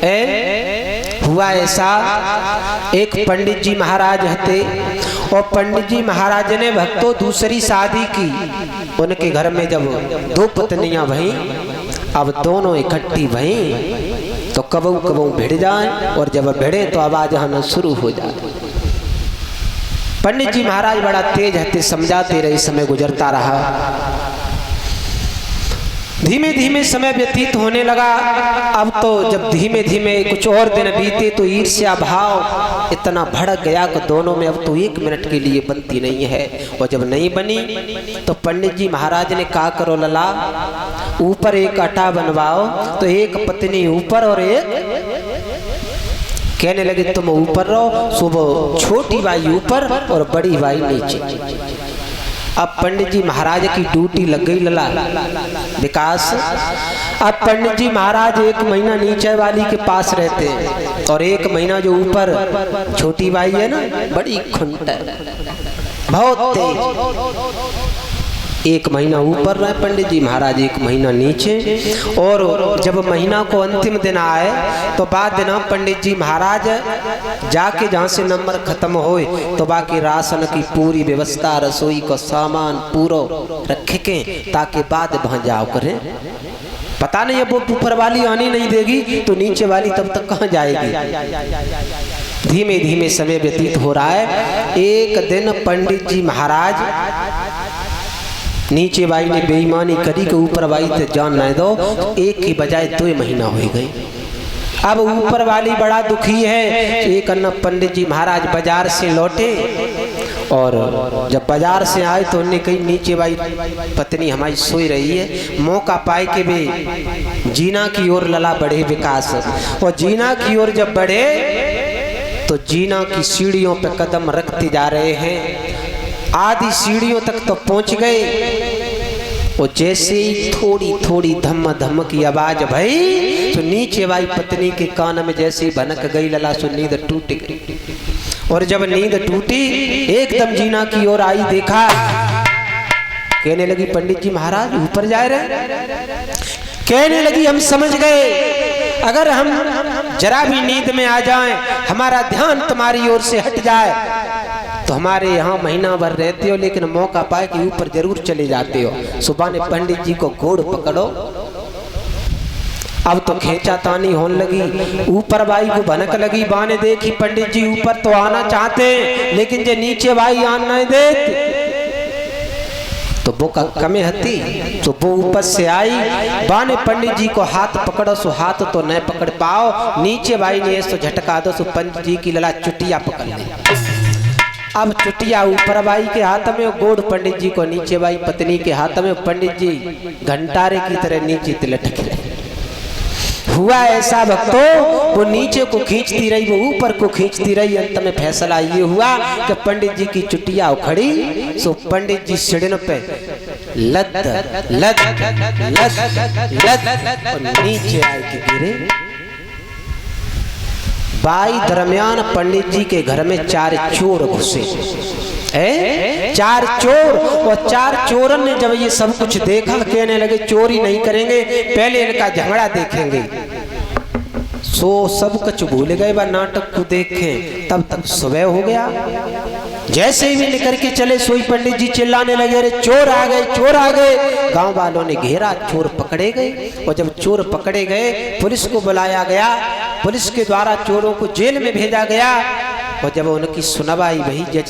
हुआ ऐसा, एक पंडित जी महाराज हते और पंडित जी महाराज ने भक्तों दूसरी शादी की। उनके घर में जब दो पत्नियां भई, अब दोनों इकट्ठी भई तो कबू कबू भिड़ जाए और जब भिड़े तो आवाज आना शुरू हो जाए। पंडित जी महाराज बड़ा तेज हते, समझाते रहे, समय गुजरता रहा। धीमे धीमे समय व्यतीत होने लगा। अब तो जब धीमे धीमे कुछ और दिन बीते तो ईर्ष्या भाव इतना भड़क गया कि दोनों में अब तो 1 मिनट के लिए बनती नहीं है। और जब नहीं बनी तो पंडित जी महाराज ने कहा, करो लला, ऊपर एक अटा बनवाओ। तो एक पत्नी ऊपर और एक कहने लगे तुम ऊपर रहो, सुबह छोटी बाई ऊपर और बड़ी बाई नीचे। अब पंडित जी महाराज की ड्यूटी लग गई लला विकास। अब पंडित जी महाराज 1 महीना नीचे वाली के पास रहते हैं और 1 महीना जो ऊपर छोटी बाई है ना, बड़ी खुंट है, बहुत तेज। 1 महीना ऊपर रहे पंडित जी महाराज, 1 महीना नीचे। और जब महीना को अंतिम दिन आए तो बाद दिन पंडित जी महाराज जाके जहाँ से नंबर खत्म होए तो बाकी राशन की पूरी व्यवस्था, रसोई का सामान पूरा रखे के, ताकि बाद वहाँ जाओ करें। पता नहीं अब वो ऊपर वाली आने नहीं देगी तो नीचे वाली तब तक कहाँ जाएगी। धीमे धीमे समय व्यतीत हो रहा है। एक दिन पंडित जी महाराज नीचे बाई ने बेईमानी करी के ऊपर बाई ते जान न दो, एक की बजाय 2 महीना हो गई। अब ऊपर वाली बड़ा दुखी है। एक अन्ना पंडित जी महाराज बाजार से लौटे और जब बाजार से आए तो उन्हें कही नीचे बाई पत्नी हमारी सोई रही है। मौका पाए के वे जीना की ओर लला बढ़े विकास। और जीना की ओर जब बढ़े तो जीना की सीढ़ियों पे कदम रखते जा रहे हैं। आधी सीढ़ियों तक तो पहुंच गए और जैसे ही थोड़ी थोड़ी धम धम की आवाज भई तो नीचे वाली पत्नी के कान में जैसे ही भनक गई लला, सो नींद टूट गई। और जब नींद टूटी एकदम जीना की ओर आई, देखा, कहने लगी पंडित जी महाराज ऊपर जा रहे। कहने लगी हम समझ गए, अगर हम जरा भी नींद में आ जाएं, हमारा ध्यान तुम्हारी ओर से हट जाए तो हमारे यहाँ महीना भर रहते हो, लेकिन मौका पाए कि ऊपर जरूर चले जाते हो। सुबह ने पंडित जी को घोड़ पकड़ो। अब तो खेचा तानी होने लगी। ऊपर बाई को भनक लगी, बाने देखी पंडित जी ऊपर तो आना चाहते हैं, लेकिन जो नीचे बाई आन नहीं देते तो वो कमे हती। तो वो ऊपर से आई, बाने पंडित जी को हाथ पकड़ो, सो हाथ तो न पकड़ पाओ। नीचे बाई ने ऐसो झटका दो, सो पंडित जी की लला चुटिया पकड़ ली। अब चुटिया ऊपर बाई के हाथ में, गोड़ पंडित जी को नीचे बाई पत्नी के हाथ में। पंडित जी घंटारे की तरह नीचे लटक रहे। हुआ ऐसा भक्तों, वो नीचे को खींचती रही, वो ऊपर को खींचती रही। अंत में फैसला ये हुआ कि पंडित जी की चुटिया उखड़ी, सो पंडित जी सिड़न पे लद लद लद लद और नीचे आए के गिरे। बाई दरमियान पंडित जी के घर में 4 चोर घुसे। 4 चोर। और 4 चोरन ने जब ये सब कुछ देखा, कहने लगे चोरी नहीं करेंगे, पहले इनका झगड़ा देखेंगे। सो सब कुछ भूल गए, वह नाटक को देखें। तब तक सुबह हो गया। जैसे ही वे निकल के चले, सोई पंडित जी चिल्लाने लगे, अरे चोर आ गए, चोर आ गए। गांव वालों ने घेरा, चोर पकड़े गए। और जब चोर पकड़े गए, पुलिस को बुलाया गया। पुलिस के द्वारा चोरों को जेल में भेजा गया। और जब उनकी सुनवाई भई, जज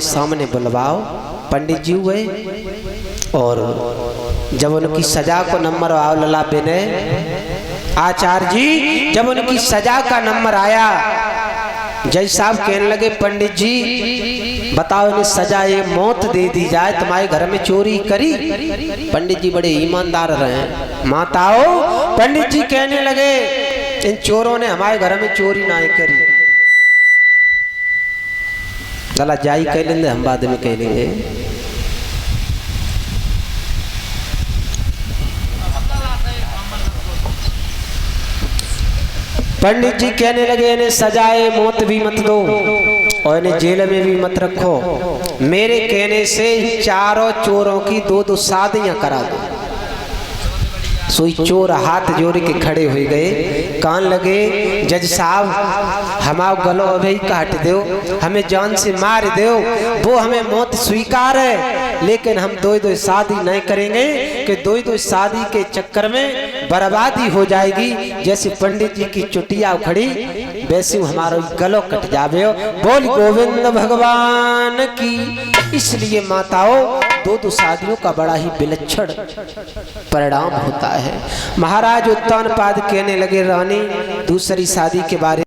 सामने बुलवाओ, पंडित जी हुए। और जब उनकी सजा को नंबर आओ लला विनय आचार्य जी, जब उनकी सजा का नंबर आया, जज साहब कहने लगे पंडित जी बताओ इन्हें सजा ये मौत दे दी जाए, तुम्हारे घर में चोरी करी। पंडित जी बड़े ईमानदार रहे। माताओ, पंडित जी कहने लगे इन चोरों ने हमारे घर में चोरी ना करी। गला जाई कह लेंगे, हम बाद में कह लेंगे। पंडित जी कहने लगे इन्हें सजाए मौत भी मत दो और इन्हें जेल में भी मत रखो। मेरे कहने से 4 चोरों की 2-2 शादियां करा दो। सोई चोर हाथ जोड़ के खड़े हो गए, कान लगे जज साहब हमारा गलो अभी काट दो, हमें जान से मार दो, वो हमें मौत स्वीकार है, लेकिन हम दो शादी नहीं करेंगे कि दो शादी के चक्कर में बर्बादी हो जाएगी। जैसे पंडित जी की चुटिया उखड़ी वैसे हमारा गलो कट जावे। बोल गोविंद भगवान की। इसलिए माताओं दो शादियों का बड़ा ही विलक्षण परिणाम होता है। महाराज उत्तानपाद कहने लगे रानी दूसरी शादी के बारे